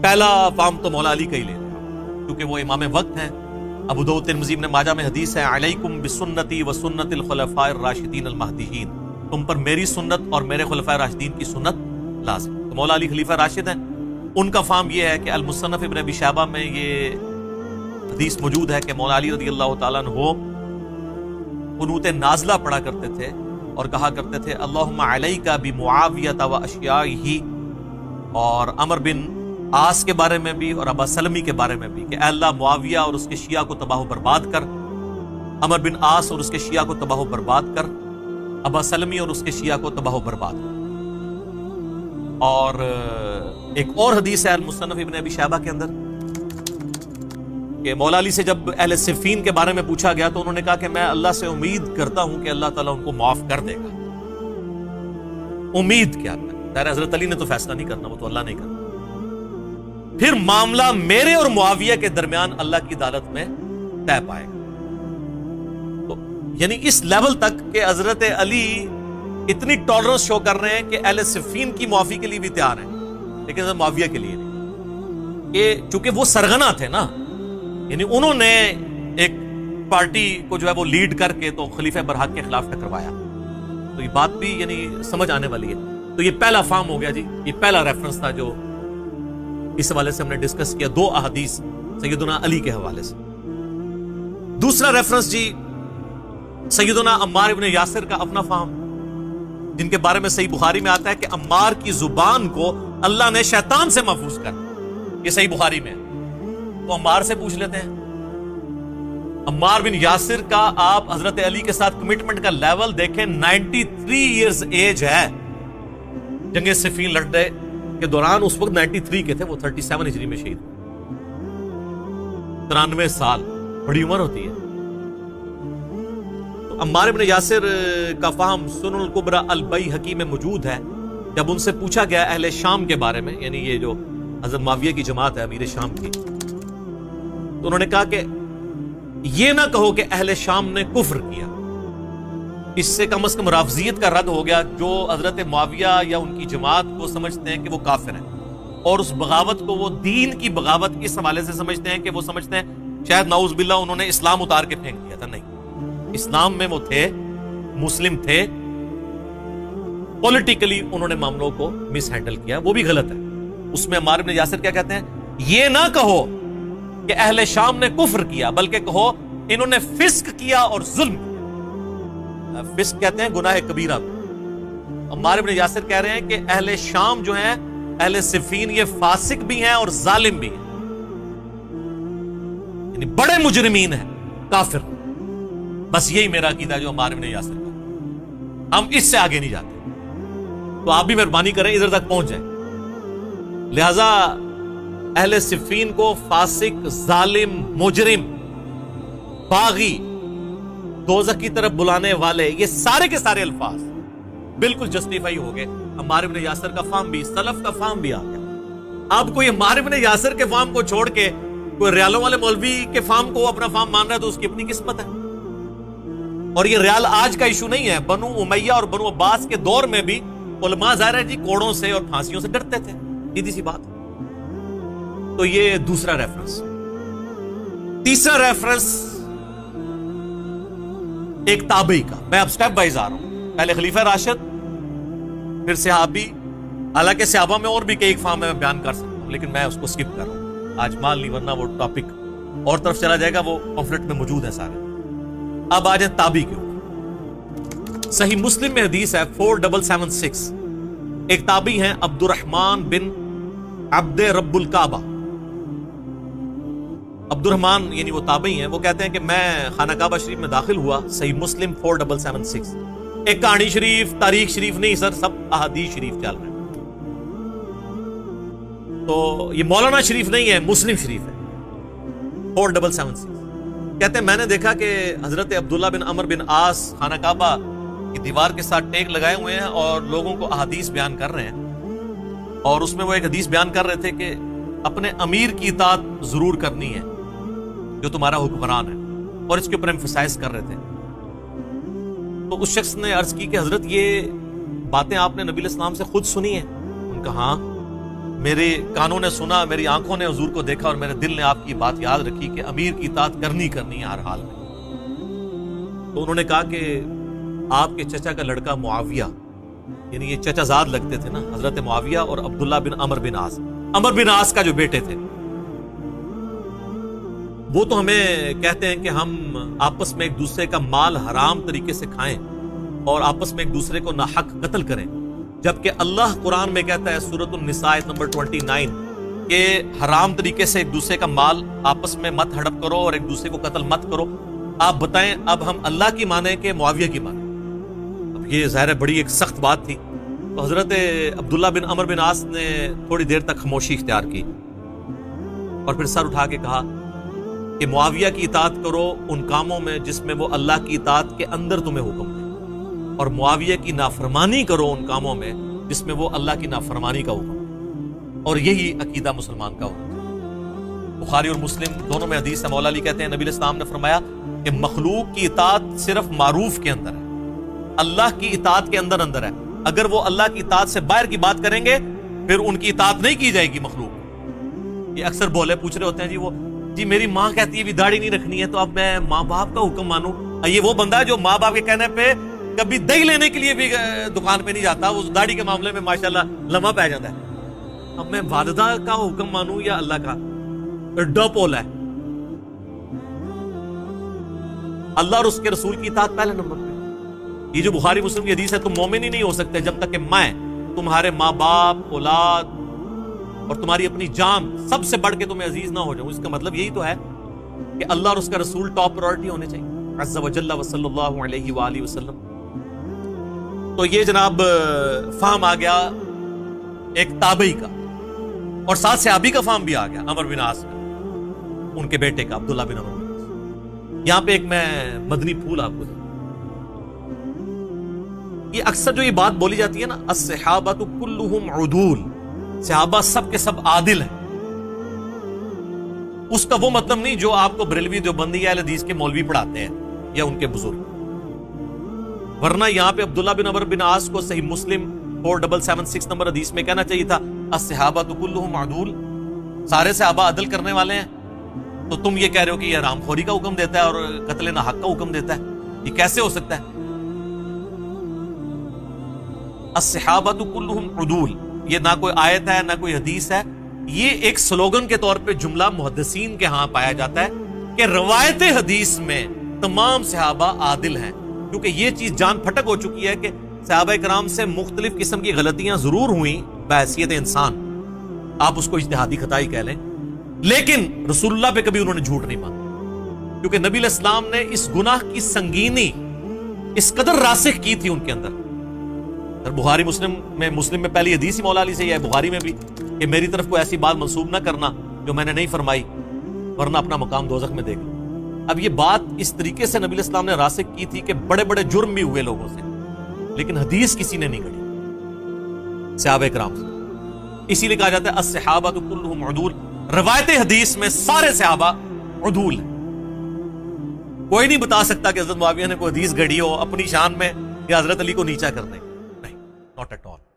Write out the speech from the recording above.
پہلا فام تو مولا علی کا ہی لے لیں کیونکہ وہ امام وقت ہیں. ابو داؤد ترمذی ابن ماجہ میں حدیث ہے علیکم بسنتی و سنت الخلفاء الراشدین المہدیین، تم پر میری سنت اور میرے خلفاء راشدین کی سنت لازم. تو مولا علی خلیفہ راشد ہیں. ان کا فام یہ ہے کہ المصنف ابن ابی شیبہ میں یہ حدیث موجود ہے کہ مولا علی رضی اللہ تعالیٰ عنہ قنوت نازلہ پڑھا کرتے تھے اور کہا کرتے تھے اللہم علیک بمعاویہ و اشیائہ، اور عمر بن عاص کے بارے میں بھی اور ابا سلمی کے بارے میں بھی کہ اے اللہ معاویہ اور اس کے شیعہ کو تباہ و برباد کر، عمر بن عاص اور اس کے شیعہ کو تباہ و برباد کر، ابا سلمی اور اس کے شیعہ کو تباہ و برباد کر. اور ایک اور حدیث ہے المصنف ابن ابی شیبہ کے اندر کہ مولا علی سے جب اہل صفین کے بارے میں پوچھا گیا تو انہوں نے کہا کہ میں اللہ سے امید کرتا ہوں کہ اللہ تعالیٰ ان کو معاف کر دے گا. امید کیا ہے؟ حضرت علی نے تو فیصلہ نہیں کرنا، وہ تو اللہ نہیں کرنا. پھر معاملہ میرے اور معاویہ کے درمیان اللہ کی عدالت میں طے پائے گا. تو یعنی اس لیول تک کہ حضرت علی اتنی ٹالرنس شو کر رہے ہیں کہ اہل صفین کی معافی کے لیے بھی تیار ہیں لیکن حضرت معاویہ کے لیے نہیں. یہ چونکہ وہ سرغنہ تھے نا، یعنی انہوں نے ایک پارٹی کو جو ہے وہ لیڈ کر کے تو خلیفہ برحق کے خلاف ٹکروایا. تو یہ بات بھی یعنی سمجھ آنے والی ہے. تو یہ پہلا فارم ہو گیا جی، یہ پہلا ریفرنس تھا جو اس حوالے سے ہم نے ڈسکس کیا، 2 احادیث سیدنا علی کے حوالے سے. دوسرا ریفرنس جی سیدنا عمار ابن یاسر کا اپنا فہم، جن کے بارے میں صحیح بخاری میں آتا ہے کہ عمار کی زبان کو اللہ نے شیطان سے محفوظ کر، یہ صحیح بخاری میں. تو عمار سے پوچھ لیتے ہیں. عمار بن یاسر کا آپ حضرت علی کے ساتھ کمٹمنٹ کا لیول دیکھیں، 93 ایئرز ایج ہے. جنگ صفین لڑنے کے دوران اس وقت 93 کے تھے، وہ 37 ہجری میں شہید، 93 سال، بڑی عمر ہوتی ہے. تو عمار ابن یاسر کا فہم سنن الکبری البیہقی میں موجود ہے. جب ان سے پوچھا گیا اہل شام کے بارے میں، یعنی یہ جو حضرت معاویہ کی جماعت ہے امیر شام کی، تو انہوں نے کہا کہ یہ نہ کہو کہ اہل شام نے کفر کیا، اس سے کم از کم رافضیت کا رد ہو گیا جو حضرت معاویہ یا ان کی جماعت کو سمجھتے ہیں کہ وہ کافر ہیں، اور اس بغاوت کو وہ دین کی بغاوت اس حوالے سے سمجھتے ہیں کہ وہ سمجھتے ہیں شاید نعوذ باللہ انہوں نے اسلام اتار کے پھینک دیا تھا. نہیں، اسلام میں وہ تھے، مسلم تھے، پولیٹیکلی انہوں نے معاملوں کو مس ہینڈل کیا، وہ بھی غلط ہے. اس میں عمار بن یاسر کیا کہتے ہیں؟ یہ نہ کہو کہ اہل شام نے کفر کیا، بلکہ کہو انہوں نے فسق کیا اور ظلم کیا. فسق کہتے ہیں گناہ کبیرہ کو. عمار بن یاسر کہہ رہے ہیں کہ اہل شام جو ہیں، اہل صفین، یہ فاسق بھی ہیں اور ظالم بھی ہیں، یعنی بڑے مجرمین ہیں، کافر. بس یہی میرا عقیدہ ہے جو عمار بن یاسر کا. ہم اس سے آگے نہیں جاتے، تو آپ بھی مہربانی کریں ادھر تک پہنچ جائیں. لہذا اہل صفین کو فاسق، ظالم، مجرم، باغی، دوزخ کی طرف بلانے والے، یہ سارے کے سارے الفاظ بالکل جسٹیفائی ہو گئے. عمار بن یاسر کا فہم بھی، سلف کا فہم بھی آ گیا. اب کوئی عمار بن یاسر کے فہم کو چھوڑ کے کوئی ریالوں والے مولوی کے فہم کو اپنا فہم مان رہا ہے تو اس کی اپنی قسمت ہے. اور یہ ریال آج کا ایشو نہیں ہے، بنو امیہ اور بنو عباس کے دور میں بھی علماء ظاہر ہے جی کوڑوں سے اور پھانسیوں سے ڈرتے تھے، سیدھی سی بات. تو یہ دوسرا ریفرنس. تیسرا ریفرنس ایک تابعی کا، میں اب سٹیپ وائز آ رہا ہوں. پہلے خلیفہ راشد، پھر صحابی. حالانکہ صحابہ میں اور بھی کئی فارم میں بیان کر سکتا ہوں لیکن میں اس کو سکپ کر رہا ہوں آج مال نہیں، ورنہ وہ ٹاپک اور طرف چلا جائے گا، وہ پمفلٹ میں موجود ہے سارے. اب آ جائیں تابعی کے اوپر. صحیح مسلم میں حدیث ہے 4776. ایک تابعی ہیں عبد الرحمن بن عبد رب الکعبہ. عبد الرحمن یعنی وہ تابعی ہیں، وہ کہتے ہیں کہ میں خانہ کعبہ شریف میں داخل ہوا. صحیح مسلم 4776. ایک کہانی شریف، تاریخ شریف نہیں سر، سب احادیث شریف چل رہے ہیں. تو یہ مولانا شریف نہیں ہے، مسلم شریف ہے 4776. کہتے ہیں میں نے دیکھا کہ حضرت عبداللہ بن عمر بن عاص خانہ کعبہ کی دیوار کے ساتھ ٹیک لگائے ہوئے ہیں اور لوگوں کو احادیث بیان کر رہے ہیں. اور اس میں وہ ایک حدیث بیان کر رہے تھے کہ اپنے امیر کی اطاعت ضرور کرنی ہے جو تمہارا حکمران ہے، اور اس کے اوپر ایمفسائز کر رہے تھے. تو اس شخص نے عرض کی کہ حضرت یہ باتیں آپ نے نبی علیہ السلام سے خود سنی ہیں؟ ان کا ہاں. میرے کانوں نے سنا، میری آنکھوں نے حضور کو دیکھا، اور میرے دل نے آپ کی بات یاد رکھی کہ امیر کی اطاعت کرنی ہے ہر حال میں۔ تو انہوں نے کہا کہ آپ کے چچا کا لڑکا معاویہ، یعنی یہ چچا زاد لگتے تھے نا، حضرت معاویہ اور عبداللہ بن عمر بن عاص کا جو بیٹے تھے، وہ تو ہمیں کہتے ہیں کہ ہم آپس میں ایک دوسرے کا مال حرام طریقے سے کھائیں اور آپس میں ایک دوسرے کو ناحق قتل کریں، جبکہ اللہ قرآن میں کہتا ہے سورۃ النساء نمبر 29 کہ حرام طریقے سے ایک دوسرے کا مال آپس میں مت ہڑپ کرو اور ایک دوسرے کو قتل مت کرو۔ آپ بتائیں اب ہم اللہ کی مانیں کہ معاویہ کی مانیں؟ اب یہ ظاہر بڑی ایک سخت بات تھی، تو حضرت عبداللہ بن عمر بن عاص نے تھوڑی دیر تک خاموشی اختیار کی اور پھر سر اٹھا کے کہا کہ معاویہ کی اطاعت کرو ان کاموں میں جس میں وہ اللہ کی اطاعت کے اندر تمہیں حکم دے، اور معاویہ کی نافرمانی کرو ان کاموں میں جس میں وہ اللہ کی نافرمانی کا حکم دے، اور یہی عقیدہ مسلمان کا ہوتا ہے۔ بخاری اور مسلم دونوں میں حدیث ہے، مولا علی کہتے ہیں نبی علیہ السلام نے فرمایا کہ مخلوق کی اطاعت صرف معروف کے اندر ہے، اللہ کی اطاعت کے اندر ہے۔ اگر وہ اللہ کی اطاعت سے باہر کی بات کریں گے پھر ان کی اطاعت نہیں کی جائے گی مخلوق۔ یہ اکثر بولے پوچھ رہے ہوتے ہیں جی میری ماں کہتی ہے بھی داڑھی نہیں رکھنی ہے تو اب میں ماں باپ کا حکم مانوں۔ یہ وہ بندہ ہے جو ماں باپ کے کہنے پہ کبھی دہی لینے کے لیے بھی دکان پہ نہیں جاتا، وہ داڑھی کے معاملے میں ماشاءاللہ لمحہ پہ جاتا ہے۔ اب میں والدہ کا حکم مانوں یا اللہ کا؟ ڈوپول ہے۔ اللہ اور اس کے رسول کی اطاعت پہلے نمبر پہ۔ یہ جو بخاری مسلم کی حدیث ہے تم مومن ہی نہیں ہو سکتے جب تک کہ میں تمہارے ماں باپ، اولاد اور تمہاری اپنی جان سب سے بڑھ کے تمہیں عزیز نہ ہو جاؤں۔ اس کا مطلب یہی تو ہے کہ اللہ اور اس کا رسول ٹاپ پرائورٹی ہونے چاہیے، عز و جل و صلی اللہ علیہ وآلہ وسلم۔ تو یہ جناب فہم آ گیا ایک تابعی کا، اور ساتھ صحابی کا فہم بھی آ گیا، عمر بن عاص کا، ان کے بیٹے کا عبداللہ بن عمر بن عاص۔ یہاں پہ ایک میں مدنی پھول آپ کو دوں۔ یہ اکثر جو یہ بات بولی جاتی ہے نا، الصحابۃ کلھم عدول، صحابہ سب کے سب عادل ہیں، اس کا وہ مطلب نہیں جو آپ کو بریلوی دیوبندی یا اہل حدیث کے مولوی پڑھاتے ہیں یا ان کے بزرگ۔ ورنہ یہاں پہ عبداللہ بن عمر بن عاص کو صحیح مسلم 4776 نمبر حدیث میں کہنا چاہیے تھا الصحابۃ کلھم عدول، سارے صحابہ عدل کرنے والے ہیں۔ تو تم یہ کہہ رہے ہو کہ یہ حرام خوری کا حکم دیتا ہے اور قتل ناحق کا حکم دیتا ہے، یہ کیسے ہو سکتا ہے؟ الصحابۃ کلھم عدول، یہ نہ کوئی آیت ہے نہ کوئی حدیث ہے، یہ ایک سلوگن کے طور پہ جملہ محدثین کے ہاں پایا جاتا ہے کہ روایت حدیث میں تمام صحابہ عادل ہیں، کیونکہ یہ چیز جان پھٹک ہو چکی ہے کہ صحابہ کرام سے مختلف قسم کی غلطیاں ضرور ہوئیں بحیثیت انسان، آپ اس کو اجتہادی خطائی کہہ لیں، لیکن رسول اللہ پہ کبھی انہوں نے جھوٹ نہیں مانگا، کیونکہ نبی علیہ السلام نے اس گناہ کی سنگینی اس قدر راسخ کی تھی ان کے اندر۔ بخاری مسلم میں پہلی حدیث ہی مولا علی سے یہ ہے، بخاری میں بھی، کہ میری طرف کوئی ایسی بات منسوب نہ کرنا جو میں نے نہیں فرمائی، ورنہ اپنا مقام دوزخ میں دیکھ لو۔ اب یہ بات اس طریقے سے نبی علیہ السلام نے راسخ کی تھی کہ بڑے بڑے جرم بھی ہوئے لوگوں سے، لیکن حدیث کسی نے نہیں گھڑی صحابہ کرام سے۔ اسی لیے کہا جاتا ہے الصحابۃ کلھم عدول، روایت حدیث میں سارے صحابہ عدول ہیں۔ کوئی نہیں بتا سکتا کہ حضرت معاویہ نے کوئی حدیث گھڑی ہو اپنی شان میں یا حضرت علی کو نیچا کرنے، نہیں، not at all۔